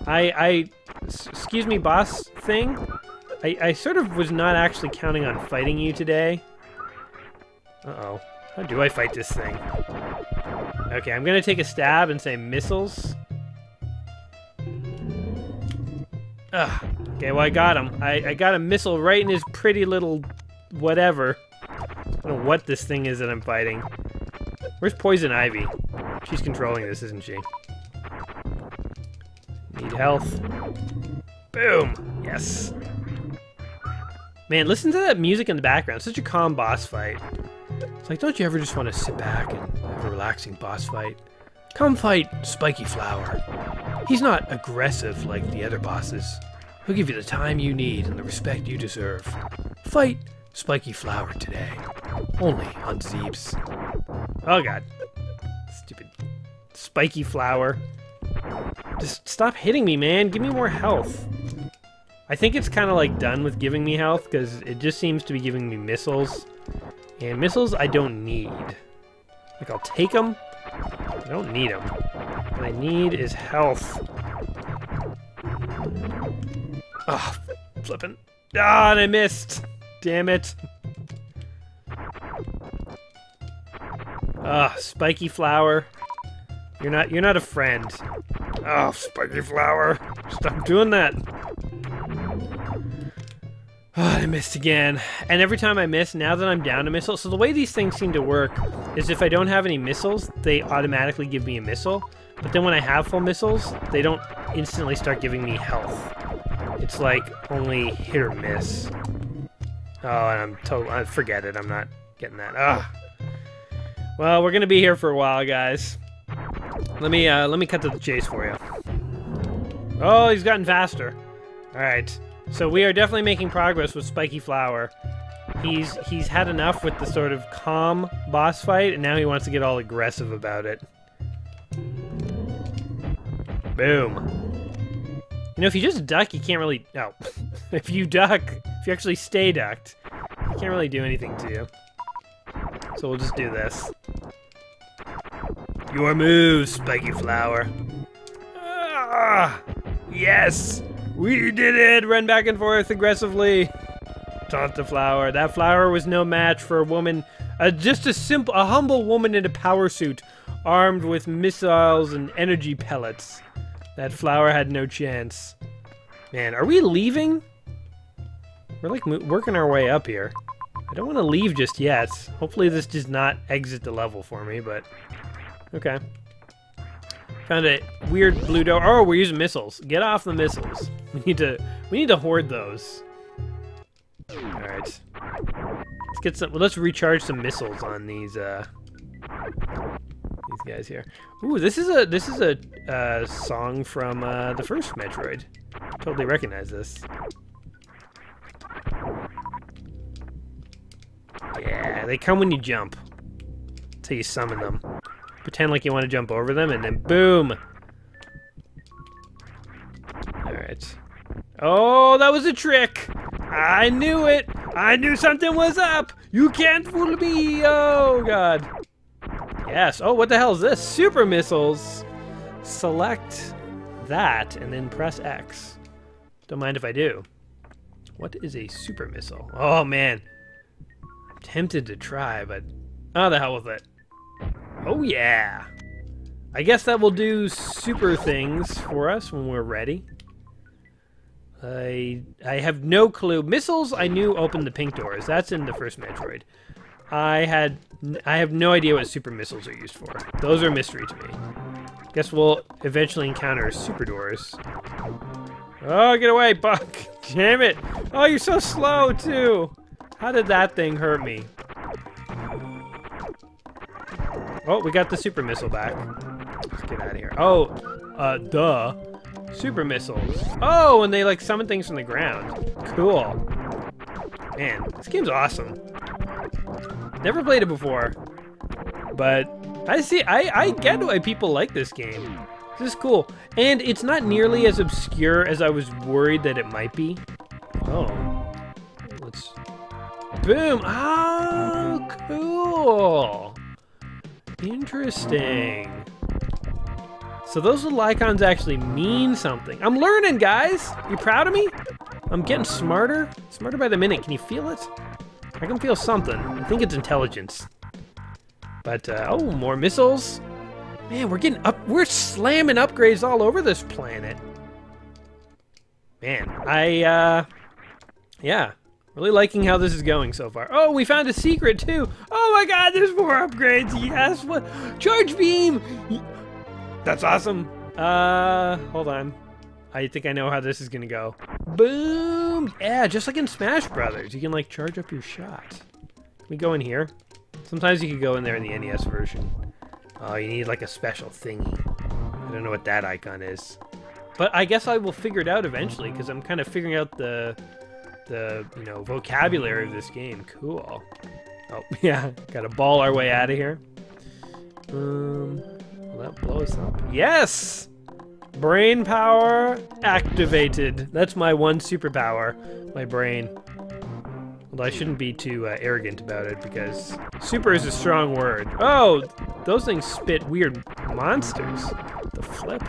Excuse me, boss thing? I sort of was not actually counting on fighting you today. Uh-oh. How do I fight this thing? Okay, I'm gonna take a stab and say missiles. Ugh. Okay, well I got him. I got a missile right in his pretty little whatever. I don't know what this thing is that I'm fighting. Where's Poison Ivy? She's controlling this, isn't she? Need health. Boom! Yes. Man, listen to that music in the background. Such a calm boss fight. It's like, don't you ever just want to sit back and have a relaxing boss fight? Come fight Spiky Flower. He's not aggressive like the other bosses. He'll give you the time you need and the respect you deserve. Fight Spiky Flower today. Only on Zebes. Oh god. Stupid Spiky Flower. Just stop hitting me, man. Give me more health. I think it's kind of like done with giving me health because it just seems to be giving me missiles. And missiles I don't need. Like, I'll take them. I don't need them. What I need is health. Ah, oh, flippin'. Ah, and I missed. Damn it. Ah, Spiky Flower. You're not a friend. Oh, Spiky Flower. Stop doing that. Oh, I missed again. And every time I miss, now that I'm down a missile, so the way these things seem to work is if I don't have any missiles, they automatically give me a missile. But then when I have full missiles, they don't instantly start giving me health. It's like only hit or miss. Oh, and forget it. I'm not getting that. Ugh. Well, we're gonna be here for a while, guys. Let me cut to the chase for you. Oh, he's gotten faster. All right. So we are definitely making progress with Spiky Flower. He's had enough with the sort of calm boss fight, and now he wants to get all aggressive about it. Boom. You know, if you just duck, you can't really... No. If you duck, if you actually stay ducked, he can't really do anything to you. So we'll just do this. Your move, Spiky Flower. Ah, yes! We did it! Run back and forth aggressively. Taunt the flower. That flower was no match for a woman, just a humble woman in a power suit, armed with missiles and energy pellets. That flower had no chance. Man, are we leaving? We're like working our way up here. I don't want to leave just yet. Hopefully this does not exit the level for me, but okay. Found a weird blue door. Oh, we're using missiles. Get off the missiles. We need to hoard those. All right. Let's get some. Well, let's recharge some missiles on these guys here. Ooh, this is a song from the first Metroid. Totally recognize this. Yeah, they come when you jump. Until you summon them. Pretend like you want to jump over them, and then boom! Alright. Oh, that was a trick! I knew it! I knew something was up! You can't fool me! Oh, God. Yes. Oh, what the hell is this? Super missiles! Select that, and then press X. Don't mind if I do. What is a super missile? Oh, man. I'm tempted to try, but... oh, the hell with it. Oh yeah! I guess that will do super things for us when we're ready. I have no clue. Missiles, I knew opened the pink doors. That's in the first Metroid. I have no idea what super missiles are used for. Those are a mystery to me. Guess we'll eventually encounter super doors. Oh, get away, Buck! Damn it! Oh, you're so slow too! How did that thing hurt me? Oh, we got the super missile back. Let's get out of here. Oh, duh. Super missiles. Oh, and they like summon things from the ground. Cool. Man, this game's awesome. Never played it before, but I get why people like this game. This is cool, and it's not nearly as obscure as I was worried that it might be. Oh, let's. Boom! Oh, cool. Interesting. So those little icons actually mean something. I'm learning, guys. You proud of me? I'm getting smarter. Smarter by the minute. Can you feel it? I can feel something. I think it's intelligence. But, oh, more missiles. Man, we're getting up. We're slamming upgrades all over this planet. Man, yeah. Really liking how this is going so far. Oh, we found a secret too. Oh my God, there's more upgrades. Yes, what? Charge beam. That's awesome. Hold on. I think I know how this is gonna go. Boom. Yeah, just like in Smash Brothers, you can like charge up your shot. Can we go in here? Sometimes you can go in there in the NES version. Oh, you need like a special thingy. I don't know what that icon is, but I guess I will figure it out eventually because I'm kind of figuring out the vocabulary of this game. Cool. Oh yeah, gotta ball our way out of here. Will that blow us up? Yes! Brain power activated. That's my one superpower, my brain. Although I shouldn't be too arrogant about it because super is a strong word. Oh, those things spit weird monsters. The flip.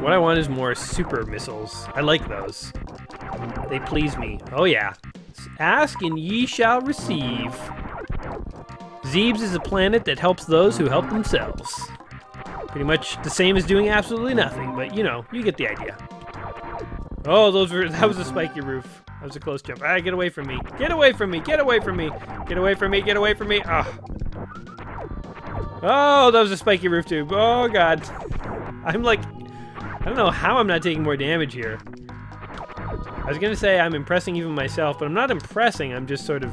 What I want is more super missiles. I like those. They please me. Oh yeah. Ask and ye shall receive. Zebes is a planet that helps those who help themselves. Pretty much the same as doing absolutely nothing, but you know, you get the idea. Oh, that was a spiky roof. That was a close jump. Ah, get away from me. Get away from me. Get away from me. Get away from me. Get away from me. Oh. Oh, that was a spiky roof tube. Oh, God. I'm like, I don't know how I'm not taking more damage here. I was going to say I'm impressing even myself, but I'm not impressing. I'm just sort of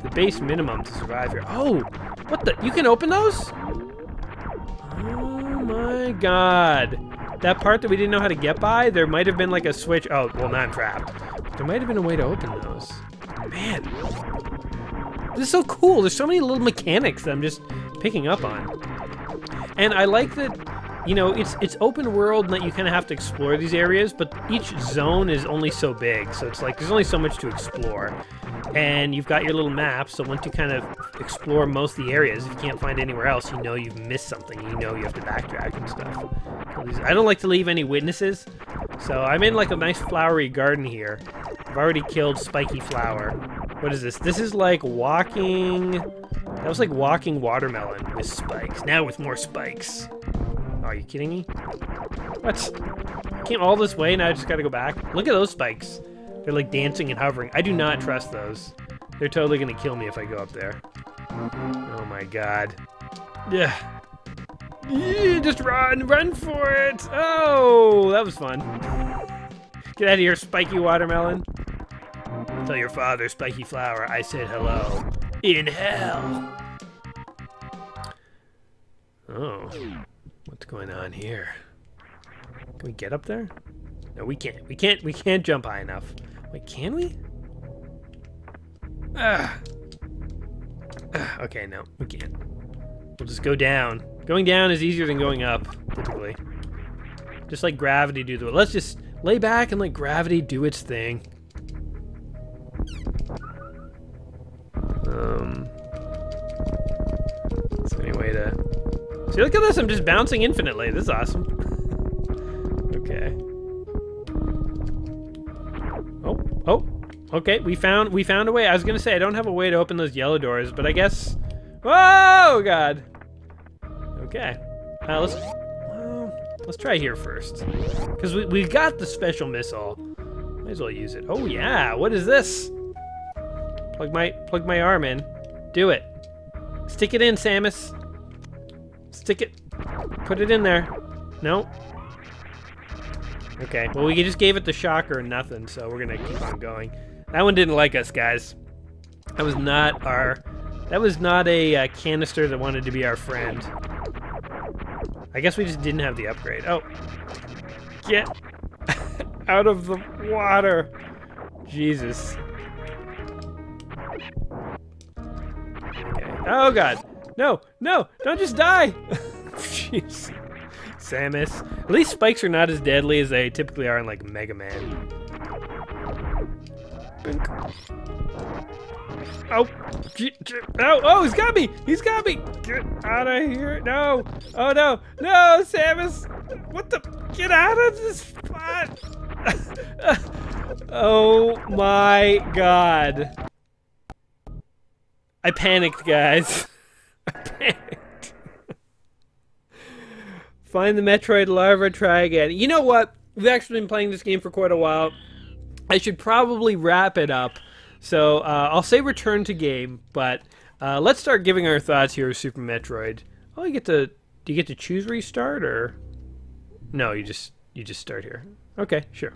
the base minimum to survive here. Oh, what the? You can open those? Oh, my God. That part that we didn't know how to get by, there might have been like a switch. Oh, well, now I'm trapped. There might have been a way to open those. Man, this is so cool. There's so many little mechanics that I'm just picking up on. And I like that, you know, it's open world and that you kind of have to explore these areas, but each zone is only so big. So it's like there's only so much to explore. And you've got your little map, so once you kind of explore most of the areas, if you can't find anywhere else, you know you've missed something. You know you have to backtrack and stuff. I don't like to leave any witnesses, so I'm in like a nice flowery garden here. I've already killed Spiky Flower. What is this? This is like walking... That was like walking watermelon with spikes. Now with more spikes. Oh, are you kidding me? What? I came all this way, now I just gotta go back? Look at those spikes. They're like dancing and hovering. I do not trust those. They're totally gonna kill me if I go up there. Oh my God. Yeah. Just run! Run for it! Oh, that was fun. Get out of here, Spiky Watermelon. Tell your father, Spiky Flower, I said hello. In hell! Oh. What's going on here? Can we get up there? No, we can't. We can't jump high enough. Wait, can we? Okay, no, we can't. We'll just go down. Going down is easier than going up, typically. Just like gravity do the... Let's just lay back and let gravity do its thing. Is there any way to... See, look at this, I'm just bouncing infinitely. This is awesome. Okay. Oh, okay, we found a way. I was gonna say I don't have a way to open those yellow doors, but I guess... Whoa, God! Okay, let's try here first, because we got the special missile. Might as well use it. Oh yeah, what is this? Plug my arm in. Do it. Stick it in, Samus. Stick it. Put it in there. No. Okay, well we just gave it the shocker and nothing, so we're gonna keep on going. That one didn't like us, guys. That was not a canister that wanted to be our friend. I guess we just didn't have the upgrade. Oh. Get out of the water. Jesus. Okay. Oh, God. No, no, don't just die. Jeez. Samus. At least spikes are not as deadly as they typically are in, like, Mega Man. Oh, oh, he's got me! He's got me! Get out of here! No! Oh no! No, Samus! What the? Get out of this spot! Oh my God! I panicked, guys. I panicked. Find the Metroid larva. Try again. You know what? We've actually been playing this game for quite a while. I should probably wrap it up. So I'll say return to game, but let's start giving our thoughts here of Super Metroid. Oh, do you get to choose restart, or no? You just start here. Okay, sure.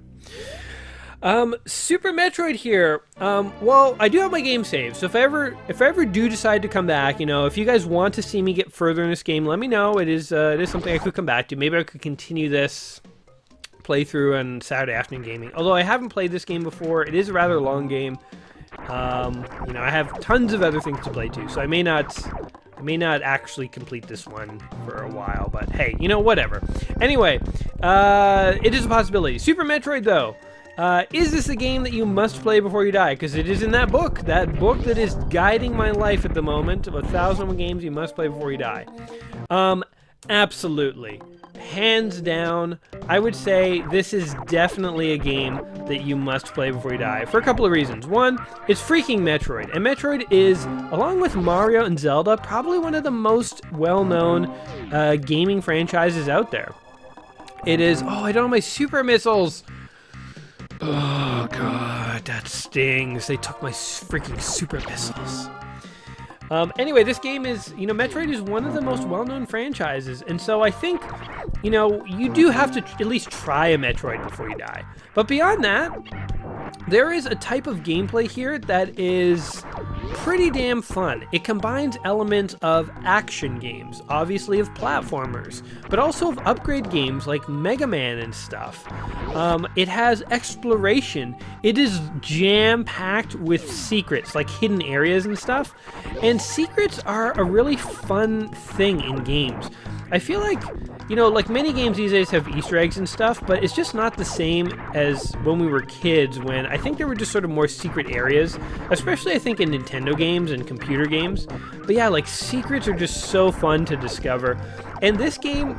Super Metroid here. Well, I do have my game saved, so if I ever do decide to come back, you know, if you guys want to see me get further in this game, let me know. It is something I could come back to. Maybe I could continue this playthrough on Saturday afternoon gaming. Although I haven't played this game before, it is a rather long game. You know, I have tons of other things to play too, so I may not actually complete this one for a while, but hey, you know, whatever. Anyway, it is a possibility. Super Metroid, though. Is this a game that you must play before you die? Because it is in that book that is guiding my life at the moment, of 1,001 games you must play before you die. Absolutely. Hands down, I would say this is definitely a game that you must play before you die, for a couple of reasons. One, it's freaking Metroid, and Metroid is, along with Mario and Zelda, probably one of the most well-known gaming franchises out there. It is... Oh, I don't have my super missiles! Oh, Oh god, that stings. They took my freaking super missiles. Anyway, this game is, Metroid is one of the most well-known franchises, and so I think, you do have to at least try a Metroid before you die. But beyond that, there is a type of gameplay here that is pretty damn fun. It combines elements of action games, obviously of platformers, but also of upgrade games like Mega Man and stuff. It has exploration. It is jam-packed with secrets, like hidden areas and stuff. And secrets are a really fun thing in games. I feel like, like many games these days have Easter eggs and stuff, but it's just not the same as when we were kids, when I think there were just sort of more secret areas, especially I think in Nintendo games and computer games. But yeah, like secrets are just so fun to discover. And this game,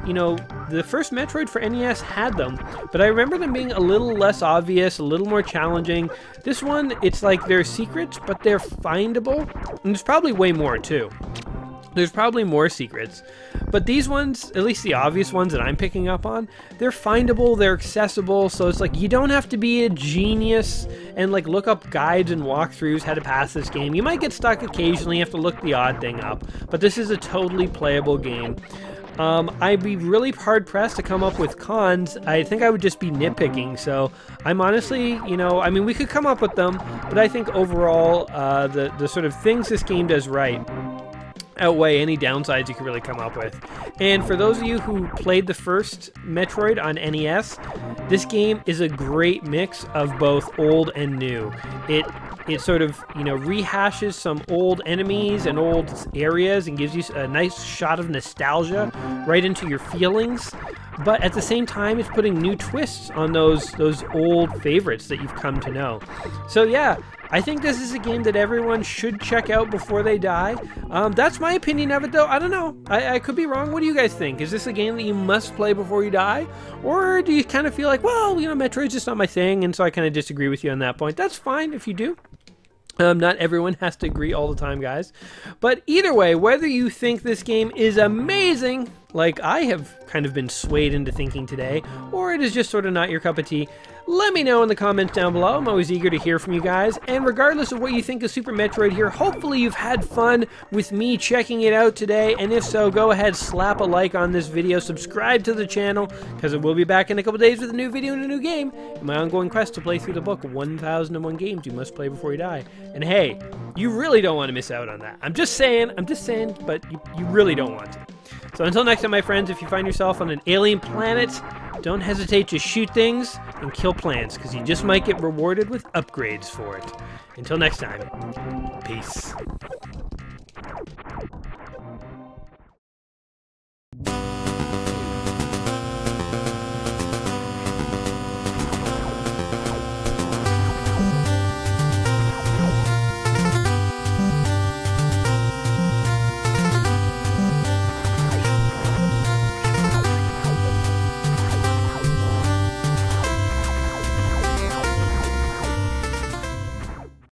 the first Metroid for NES had them, but I remember them being a little less obvious, a little more challenging. This one, it's like they're secrets, but they're findable, and there's probably way more too. There's probably more secrets, but these ones, at least the obvious ones that I'm picking up on, they're findable, they're accessible, so it's like you don't have to be a genius and like look up guides and walkthroughs how to pass this game. You might get stuck occasionally, you have to look the odd thing up, but this is a totally playable game. I'd be really hard-pressed to come up with cons. I think I would just be nitpicking, so I'm honestly, I mean, we could come up with them, but I think overall, the sort of things this game does right outweigh any downsides you could really come up with. And for those of you who played the first Metroid on NES, this game is a great mix of both old and new. It sort of, rehashes some old enemies and old areas and gives you a nice shot of nostalgia right into your feelings. But at the same time, it's putting new twists on those old favorites that you've come to know. So yeah, I think this is a game that everyone should check out before they die. That's my opinion of it, though. I don't know. I could be wrong. What do you guys think? Is this a game that you must play before you die? Or do you kind of feel like, well, Metroid's just not my thing, and so I kind of disagree with you on that point? That's fine if you do. Not everyone has to agree all the time, guys. But either way, whether you think this game is amazing, like I have kind of been swayed into thinking today, or it is just sort of not your cup of tea, let me know in the comments down below. I'm always eager to hear from you guys. And regardless of what you think of Super Metroid here, hopefully you've had fun with me checking it out today. And if so, go ahead, slap a like on this video, subscribe to the channel, because it will be back in a couple days with a new video and a new game in my ongoing quest to play through the book 1001 Games You Must Play Before You Die. And hey, you really don't want to miss out on that. I'm just saying, but you really don't want to. So until next time, my friends, if you find yourself on an alien planet, don't hesitate to shoot things and kill plants, because you just might get rewarded with upgrades for it. Until next time, peace.